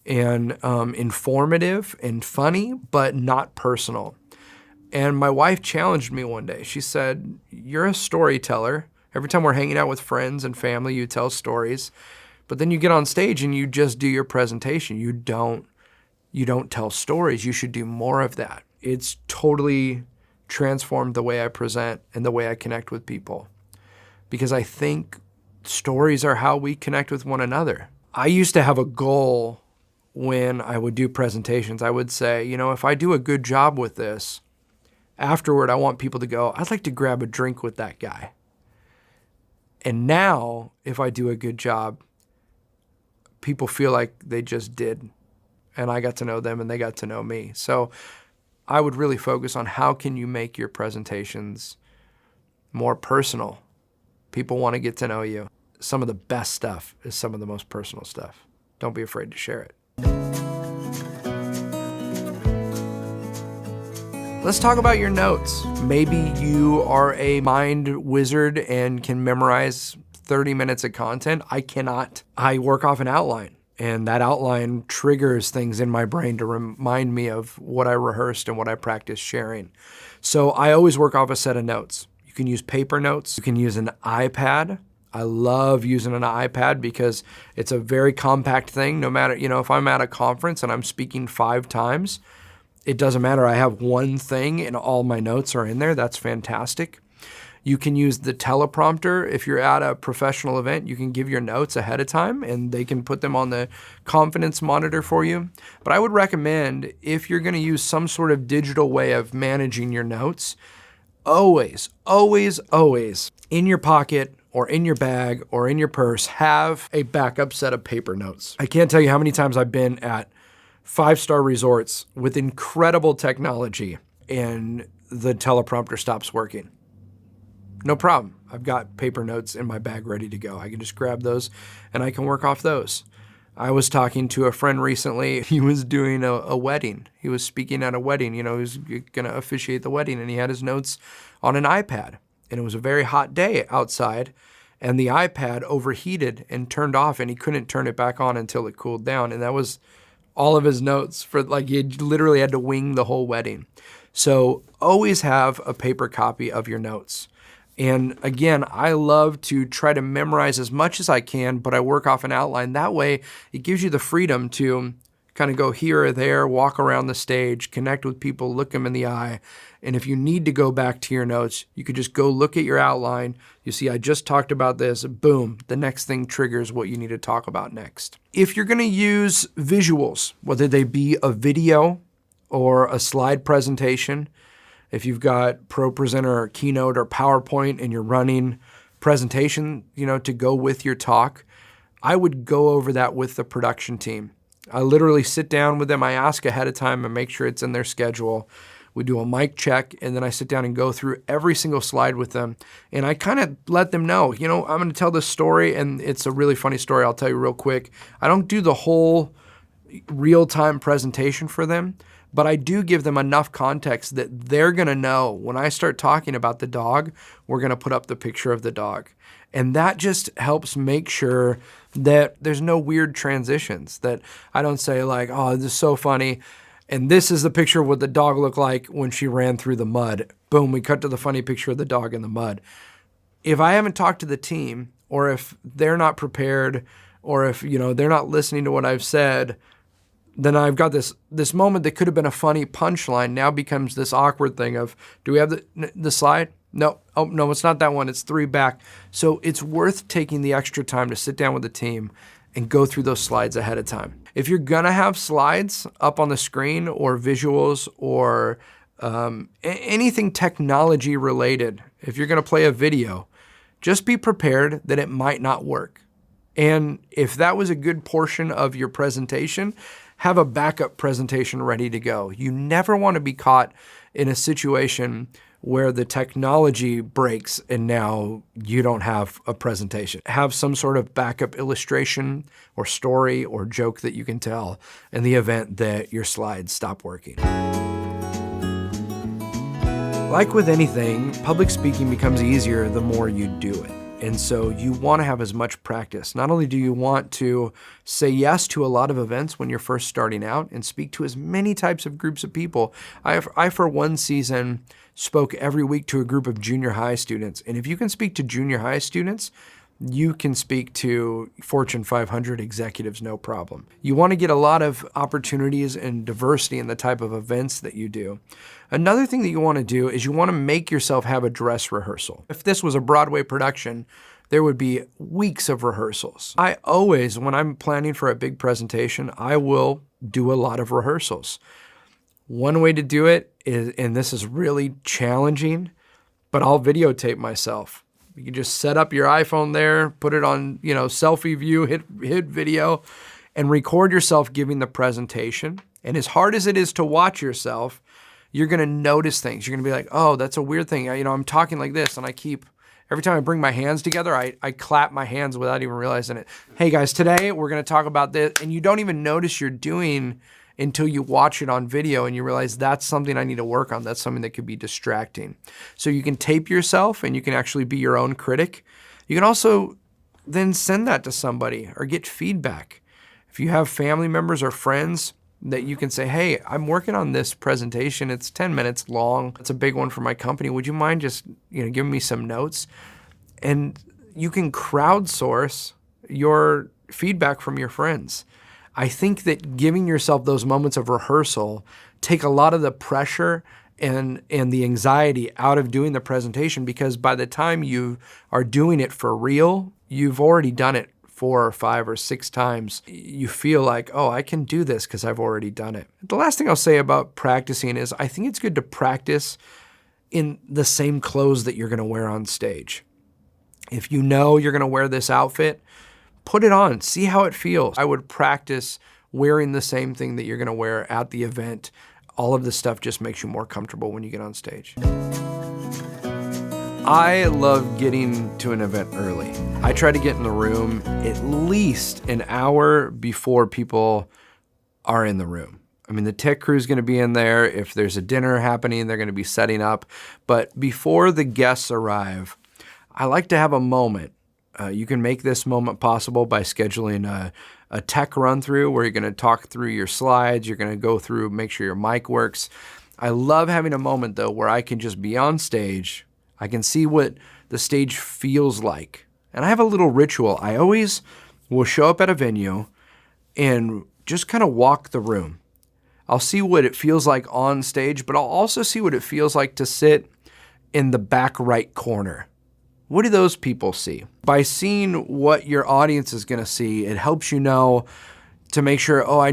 and informative and funny, but not personal. And my wife challenged me one day. She said, you're a storyteller. Every time we're hanging out with friends and family, you tell stories, but then you get on stage and you just do your presentation. You don't tell stories. You should do more of that. It's totally transformed the way I present and the way I connect with people, because I think stories are how we connect with one another. I used to have a goal when I would do presentations. I would say, if I do a good job with this, afterward, I want people to go, I'd like to grab a drink with that guy. And now, if I do a good job, people feel like they just did. And I got to know them and they got to know me. So I would really focus on how can you make your presentations more personal. People want to get to know you. Some of the best stuff is some of the most personal stuff. Don't be afraid to share it. Let's talk about your notes. Maybe you are a mind wizard and can memorize 30 minutes of content. I cannot. I work off an outline. And that outline triggers things in my brain to remind me of what I rehearsed and what I practiced sharing. So I always work off a set of notes. You can use paper notes. You can use an iPad. I love using an iPad because it's a very compact thing. No matter, if I'm at a conference and I'm speaking 5 times, it doesn't matter. I have one thing and all my notes are in there. That's fantastic. You can use the teleprompter. If you're at a professional event, you can give your notes ahead of time and they can put them on the confidence monitor for you. But I would recommend, if you're going to use some sort of digital way of managing your notes, always, always, always in your pocket or in your bag or in your purse, have a backup set of paper notes. I can't tell you how many times I've been at 5-star resorts with incredible technology and the teleprompter stops working. No problem. I've got paper notes in my bag ready to go. I can just grab those and I can work off those. I was talking to a friend recently. He was doing a wedding. He was speaking at a wedding. He was going to officiate the wedding and he had his notes on an iPad. And it was a very hot day outside and the iPad overheated and turned off and he couldn't turn it back on until it cooled down. And that was all of his notes for he literally had to wing the whole wedding. So always have a paper copy of your notes. And again, I love to try to memorize as much as I can, but I work off an outline. That way, it gives you the freedom to kind of go here or there, walk around the stage, connect with people, look them in the eye. And if you need to go back to your notes, you could just go look at your outline. You see, I just talked about this, boom, the next thing triggers what you need to talk about next. If you're gonna use visuals, whether they be a video or a slide presentation, if you've got ProPresenter or Keynote or PowerPoint and you're running presentation, to go with your talk, I would go over that with the production team. I literally sit down with them. I ask ahead of time and make sure it's in their schedule. We do a mic check and then I sit down and go through every single slide with them. And I kind of let them know, I'm going to tell this story and it's a really funny story. I'll tell you real quick. I don't do the whole real-time presentation for them, but I do give them enough context that they're gonna know when I start talking about the dog, we're gonna put up the picture of the dog. And that just helps make sure that there's no weird transitions, that I don't say oh, this is so funny, and this is the picture of what the dog looked like when she ran through the mud. Boom, we cut to the funny picture of the dog in the mud. If I haven't talked to the team, or if they're not prepared, or if they're not listening to what I've said, then I've got this moment that could have been a funny punchline now becomes this awkward thing of, do we have the slide? No, oh no, it's not that one, it's 3 back. So it's worth taking the extra time to sit down with the team and go through those slides ahead of time. If you're gonna have slides up on the screen or visuals or anything technology related, if you're gonna play a video, just be prepared that it might not work. And if that was a good portion of your presentation, have a backup presentation ready to go. You never want to be caught in a situation where the technology breaks and now you don't have a presentation. Have some sort of backup illustration or story or joke that you can tell in the event that your slides stop working. Like with anything, public speaking becomes easier the more you do it. And so you want to have as much practice. Not only do you want to say yes to a lot of events when you're first starting out and speak to as many types of groups of people. I for one season, spoke every week to a group of junior high students. And if you can speak to junior high students, you can speak to Fortune 500 executives, no problem. You want to get a lot of opportunities and diversity in the type of events that you do. Another thing that you want to do is you want to make yourself have a dress rehearsal. If this was a Broadway production, there would be weeks of rehearsals. I always, when I'm planning for a big presentation, I will do a lot of rehearsals. One way to do it is, and this is really challenging, but I'll videotape myself. You can just set up your iPhone there, put it on, selfie view, hit video, and record yourself giving the presentation. And as hard as it is to watch yourself, you're gonna notice things. You're gonna be like, oh, that's a weird thing. I'm talking like this, and every time I bring my hands together, I clap my hands without even realizing it. Hey guys, today we're gonna talk about this, and you don't even notice you're doing until you watch it on video and you realize that's something I need to work on. That's something that could be distracting. So you can tape yourself and you can actually be your own critic. You can also then send that to somebody or get feedback. If you have family members or friends that you can say, hey, I'm working on this presentation. It's 10 minutes long. It's a big one for my company. Would you mind just, giving me some notes? And you can crowdsource your feedback from your friends. I think that giving yourself those moments of rehearsal take a lot of the pressure and the anxiety out of doing the presentation, because by the time you are doing it for real, you've already done it 4 or 5 or 6 times. You feel like, oh, I can do this because I've already done it. The last thing I'll say about practicing is I think it's good to practice in the same clothes that you're gonna wear on stage. If you know you're gonna wear this outfit, put it on, see how it feels. I would practice wearing the same thing that you're gonna wear at the event. All of this stuff just makes you more comfortable when you get on stage. I love getting to an event early. I try to get in the room at least an hour before people are in the room. I mean, the tech crew is gonna be in there. If there's a dinner happening, they're gonna be setting up. But before the guests arrive, I like to have a moment. You can make this moment possible by scheduling a tech run through where you're gonna talk through your slides, you're gonna go through, make sure your mic works. I love having a moment though where I can just be on stage, I can see what the stage feels like. And I have a little ritual. I always will show up at a venue and just kind of walk the room. I'll see what it feels like on stage, but I'll also see what it feels like to sit in the back right corner. What do those people see? By seeing what your audience is gonna see, it helps you know to make sure, oh,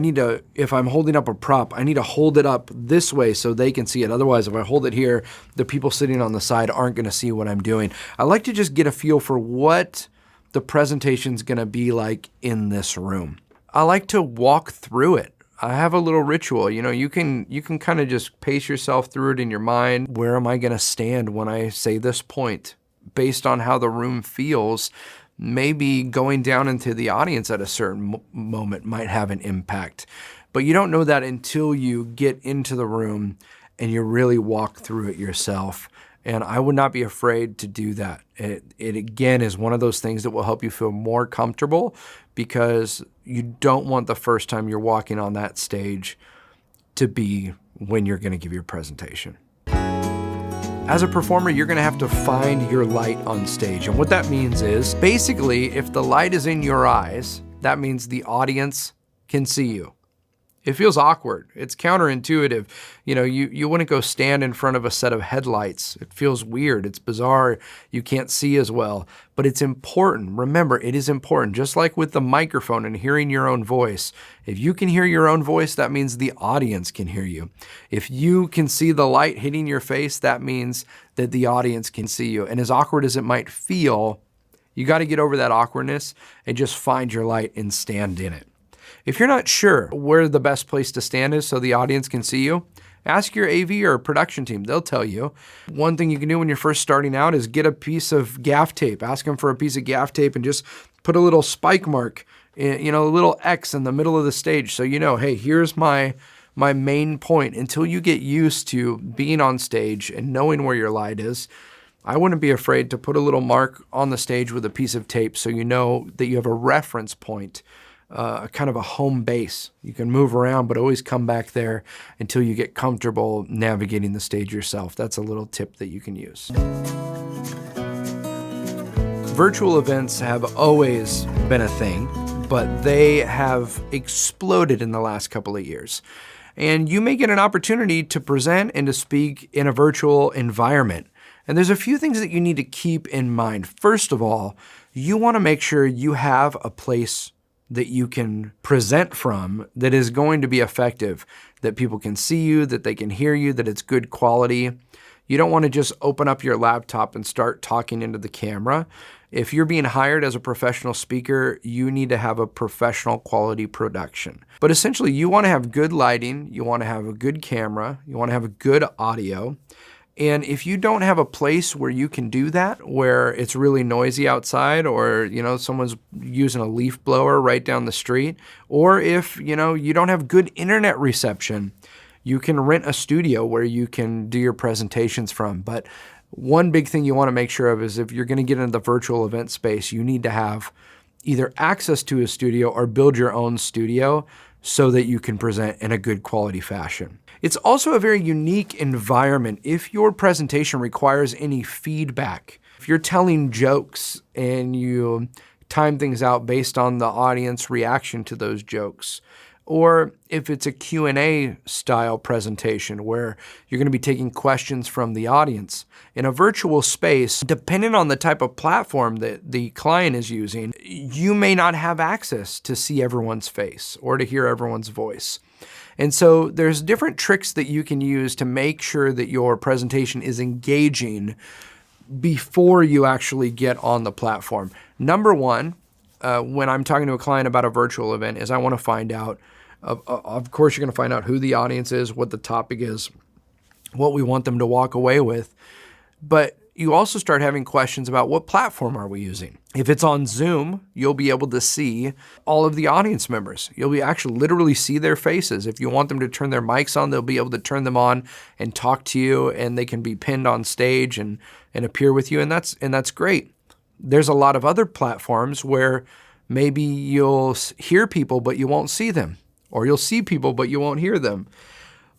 if I'm holding up a prop, I need to hold it up this way so they can see it. Otherwise, if I hold it here, the people sitting on the side aren't gonna see what I'm doing. I like to just get a feel for what the presentation's gonna be like in this room. I like to walk through it. I have a little ritual. You can kind of just pace yourself through it in your mind. Where am I gonna stand when I say this point? Based on how the room feels, maybe going down into the audience at a certain moment might have an impact. But you don't know that until you get into the room and you really walk through it yourself. And I would not be afraid to do that. It again is one of those things that will help you feel more comfortable, because you don't want the first time you're walking on that stage to be when you're gonna give your presentation. As a performer, you're gonna have to find your light on stage. And what that means is, basically, if the light is in your eyes, that means the audience can see you. It feels awkward. It's counterintuitive. You wouldn't go stand in front of a set of headlights. It feels weird. It's bizarre. You can't see as well. But it's important. Remember, it is important. Just like with the microphone and hearing your own voice. If you can hear your own voice, that means the audience can hear you. If you can see the light hitting your face, that means that the audience can see you. And as awkward as it might feel, you got to get over that awkwardness and just find your light and stand in it. If you're not sure where the best place to stand is so the audience can see you, ask your AV or production team. They'll tell you. One thing you can do when you're first starting out is get a piece of gaff tape. Ask them for a piece of gaff tape and just put a little spike mark, a little X in the middle of the stage so you know, hey, here's my main point. Until you get used to being on stage and knowing where your light is, I wouldn't be afraid to put a little mark on the stage with a piece of tape so you know that you have a reference point. Kind of a home base. You can move around, but always come back there until you get comfortable navigating the stage yourself. That's a little tip that you can use. Virtual events have always been a thing, but they have exploded in the last couple of years. And you may get an opportunity to present and to speak in a virtual environment. And there's a few things that you need to keep in mind. First of all, you want to make sure you have a place that you can present from that is going to be effective, that people can see you, that they can hear you, that it's good quality. You don't want to just open up your laptop and start talking into the camera. If you're being hired as a professional speaker, you need to have a professional quality production. But essentially, you want to have good lighting, you want to have a good camera, you want to have a good audio. And if you don't have a place where you can do that, where it's really noisy outside, or someone's using a leaf blower right down the street, or if you don't have good internet reception, you can rent a studio where you can do your presentations from. But one big thing you want to make sure of is if you're going to get into the virtual event space, you need to have either access to a studio or build your own studio so that you can present in a good quality fashion. It's also a very unique environment if your presentation requires any feedback. If you're telling jokes and you time things out based on the audience reaction to those jokes, or if it's a Q&A style presentation where you're going to be taking questions from the audience. In a virtual space, depending on the type of platform that the client is using, you may not have access to see everyone's face or to hear everyone's voice. And so there's different tricks that you can use to make sure that your presentation is engaging before you actually get on the platform. Number one, when I'm talking to a client about a virtual event, is I want to find out, of course, you're going to find out who the audience is, what the topic is, what we want them to walk away with. But you also start having questions about what platform are we using. If it's on Zoom, you'll be able to see all of the audience members. You'll be actually literally see their faces. If you want them to turn their mics on, they'll be able to turn them on and talk to you, and they can be pinned on stage and appear with you, and that's great. There's a lot of other platforms where maybe you'll hear people, but you won't see them. Or you'll see people, but you won't hear them.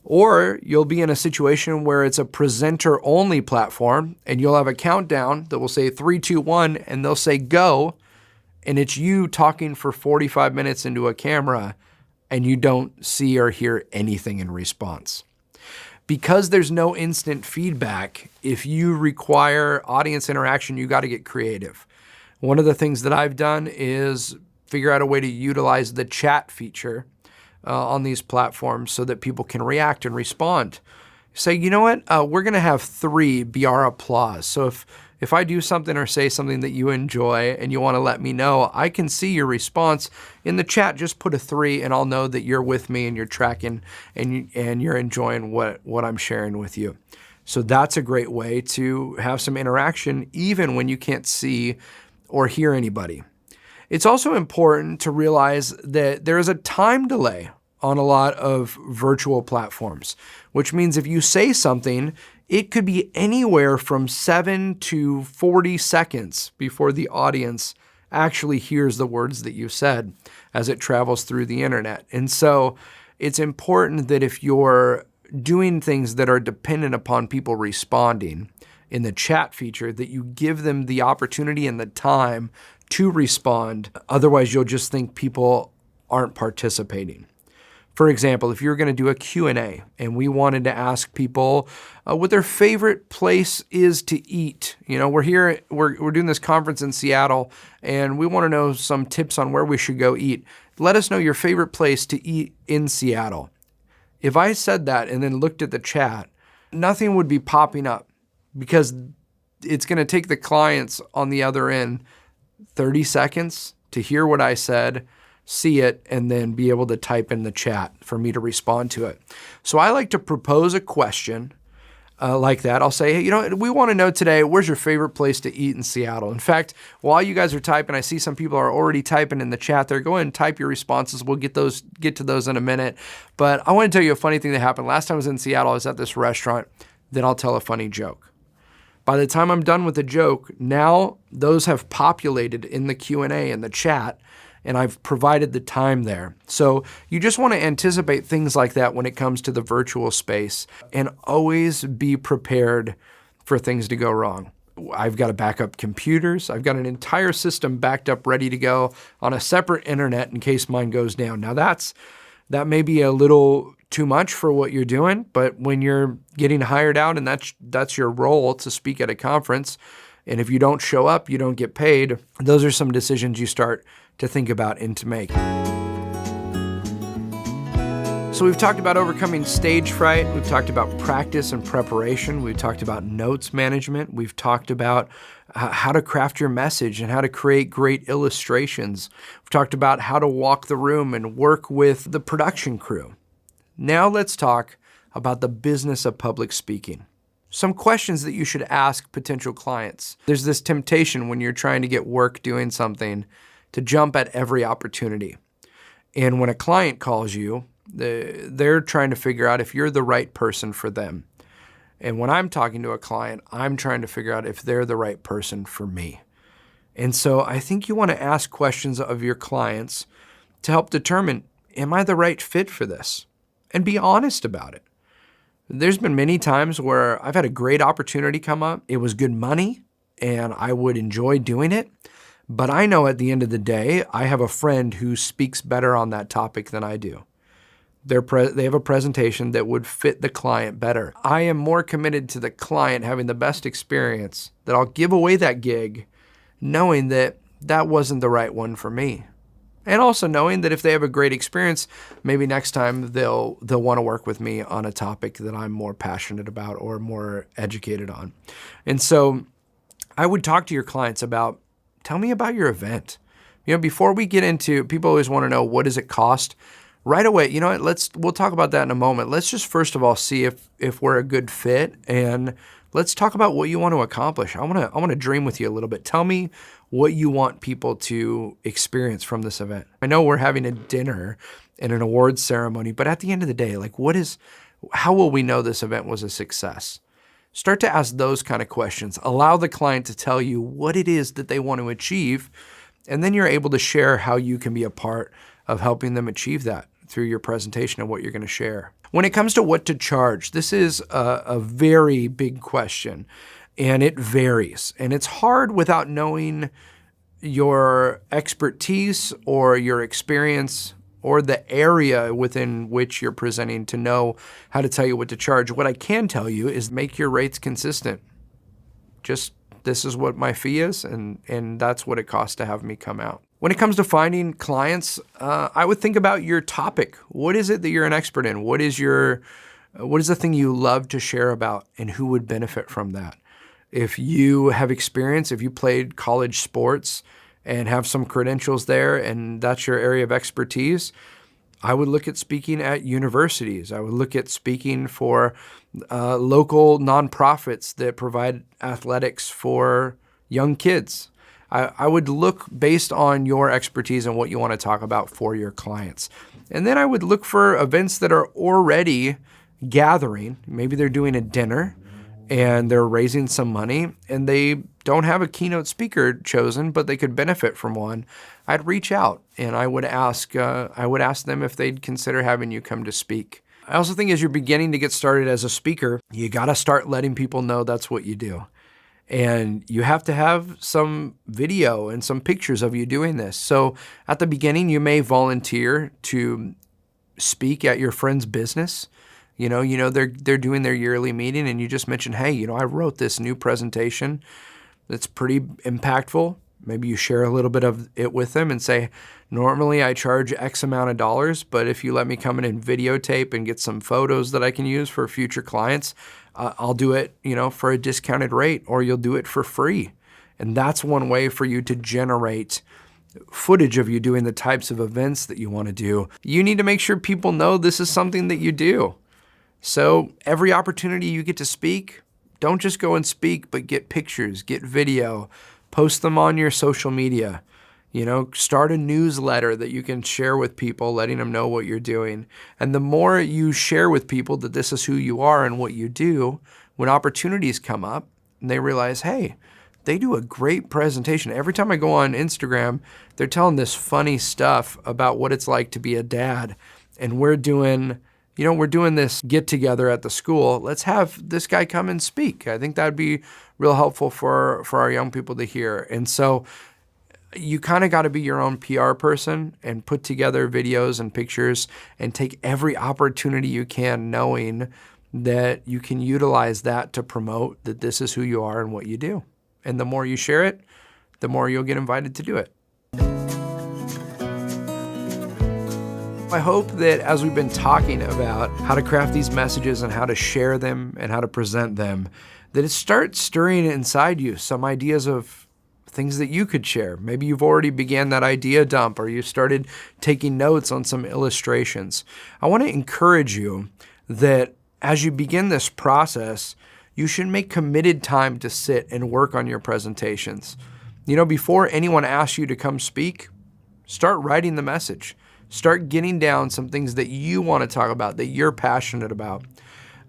Or you'll be in a situation where it's a presenter-only platform, and you'll have a countdown that will say 3, 2, 1, and they'll say go, and it's you talking for 45 minutes into a camera, and you don't see or hear anything in response. Because there's no instant feedback, if you require audience interaction, you got to get creative. One of the things that I've done is figure out a way to utilize the chat feature on these platforms so that people can react and respond. Say, you know what, we're going to have 3 be our applause. So if I do something or say something that you enjoy and you want to let me know, I can see your response in the chat. Just put a 3 and I'll know that you're with me and you're tracking and you're enjoying what I'm sharing with you. So that's a great way to have some interaction even when you can't see or hear anybody. It's also important to realize that there is a time delay on a lot of virtual platforms, which means if you say something, it could be anywhere from 7 to 40 seconds before the audience actually hears the words that you said as it travels through the internet. And so it's important that if you're doing things that are dependent upon people responding in the chat feature, that you give them the opportunity and the time to respond. Otherwise, you'll just think people aren't participating. For example, if you're going to do a Q&A and we wanted to ask people what their favorite place is to eat. You know, we're doing this conference in Seattle and we want to know some tips on where we should go eat. Let us know your favorite place to eat in Seattle. If I said that and then looked at the chat, nothing would be popping up because it's going to take the clients on the other end 30 seconds to hear what I said, see it, and then be able to type in the chat for me to respond to it. So I like to propose a question like that. I'll say, hey, you know, we want to know today, where's your favorite place to eat in Seattle? In fact, while you guys are typing, I see some people are already typing in the chat there. Go ahead and type your responses. We'll get to those in a minute. But I want to tell you a funny thing that happened. Last time I was in Seattle, I was at this restaurant. Then I'll tell a funny joke. By the time I'm done with the joke, now those have populated in the Q&A and the chat, and I've provided the time there. So you just want to anticipate things like that when it comes to the virtual space and always be prepared for things to go wrong. I've got to back up computers. I've got an entire system backed up, ready to go on a separate internet in case mine goes down. Now that may be a little too much for what you're doing, but when you're getting hired out and that's your role to speak at a conference, and if you don't show up, you don't get paid, those are some decisions you start to think about and to make. So we've talked about overcoming stage fright. We've talked about practice and preparation. We've talked about notes management. We've talked about how to craft your message and how to create great illustrations. We've talked about how to walk the room and work with the production crew. Now let's talk about the business of public speaking. Some questions that you should ask potential clients. There's this temptation when you're trying to get work doing something to jump at every opportunity. And when a client calls you, they're trying to figure out if you're the right person for them. And when I'm talking to a client, I'm trying to figure out if they're the right person for me. And so I think you want to ask questions of your clients to help determine, am I the right fit for this? And be honest about it. There's been many times where I've had a great opportunity come up. It was good money and I would enjoy doing it. But I know at the end of the day, I have a friend who speaks better on that topic than I do. They have a presentation that would fit the client better. I am more committed to the client having the best experience that I'll give away that gig knowing that that wasn't the right one for me. And also knowing that if they have a great experience, maybe next time they'll want to work with me on a topic that I'm more passionate about or more educated on. And so I would talk to your clients about, tell me about your event. Before we get into, people always want to know, what does it cost? Right away, you know what, we'll talk about that in a moment. Let's just first of all see if we're a good fit, and let's talk about what you want to accomplish. I want to dream with you a little bit. Tell me what you want people to experience from this event. I know we're having a dinner and an awards ceremony, but at the end of the day, how will we know this event was a success? Start to ask those kind of questions. Allow the client to tell you what it is that they want to achieve, and then you're able to share how you can be a part of helping them achieve that through your presentation and what you're going to share. When it comes to what to charge, this is a very big question, and it varies. And it's hard without knowing your expertise or your experience or the area within which you're presenting to know how to tell you what to charge. What I can tell you is make your rates consistent. Just, this is what my fee is, and that's what it costs to have me come out. When it comes to finding clients, I would think about your topic. What is it that you're an expert in? What is the thing you love to share about, and who would benefit from that? If you have experience, if you played college sports and have some credentials there and that's your area of expertise, I would look at speaking at universities. I would look at speaking for local nonprofits that provide athletics for young kids. I would look based on your expertise and what you want to talk about for your clients. And then I would look for events that are already gathering. Maybe they're doing a dinner and they're raising some money and they don't have a keynote speaker chosen, but they could benefit from one. I'd reach out and I would ask them if they'd consider having you come to speak. I also think as you're beginning to get started as a speaker, you got to start letting people know that's what you do. And you have to have some video and some pictures of you doing this. So at the beginning, you may volunteer to speak at your friend's business. They're doing their yearly meeting and you just mention, hey, I wrote this new presentation that's pretty impactful. Maybe you share a little bit of it with them and say, normally I charge X amount of dollars, but if you let me come in and videotape and get some photos that I can use for future clients, I'll do it, for a discounted rate, or you'll do it for free. And that's one way for you to generate footage of you doing the types of events that you want to do. You need to make sure people know this is something that you do. So every opportunity you get to speak, don't just go and speak, but get pictures, get video, post them on your social media. Start a newsletter that you can share with people, letting them know what you're doing. And the more you share with people that this is who you are and what you do, when opportunities come up and they realize, hey, they do a great presentation. Every time I go on Instagram, they're telling this funny stuff about what it's like to be a dad. And we're doing this get together at the school. Let's have this guy come and speak. I think that'd be real helpful for our young people to hear. And so you kind of got to be your own PR person and put together videos and pictures and take every opportunity you can, knowing that you can utilize that to promote that this is who you are and what you do. And the more you share it, the more you'll get invited to do it. I hope that as we've been talking about how to craft these messages and how to share them and how to present them, that it starts stirring inside you some ideas of things that you could share. Maybe you've already began that idea dump, or you started taking notes on some illustrations. I want to encourage you that as you begin this process, you should make committed time to sit and work on your presentations. Before anyone asks you to come speak, start writing the message. Start getting down some things that you want to talk about, that you're passionate about.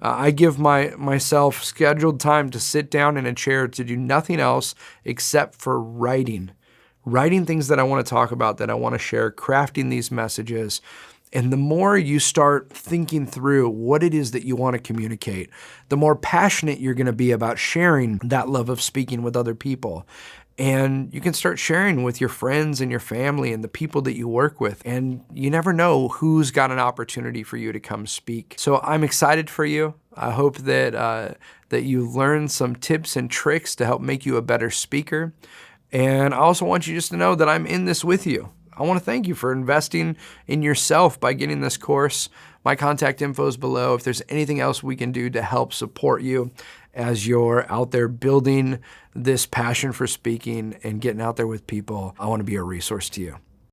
I give myself scheduled time to sit down in a chair to do nothing else except for writing things that I want to talk about, that I want to share, crafting these messages. And the more you start thinking through what it is that you want to communicate, the more passionate you're going to be about sharing that love of speaking with other people. And you can start sharing with your friends and your family and the people that you work with. And you never know who's got an opportunity for you to come speak. So I'm excited for you. I hope that you learn some tips and tricks to help make you a better speaker. And I also want you just to know that I'm in this with you. I want to thank you for investing in yourself by getting this course. My contact info is below. If there's anything else we can do to help support you as you're out there building this passion for speaking and getting out there with people, I want to be a resource to you.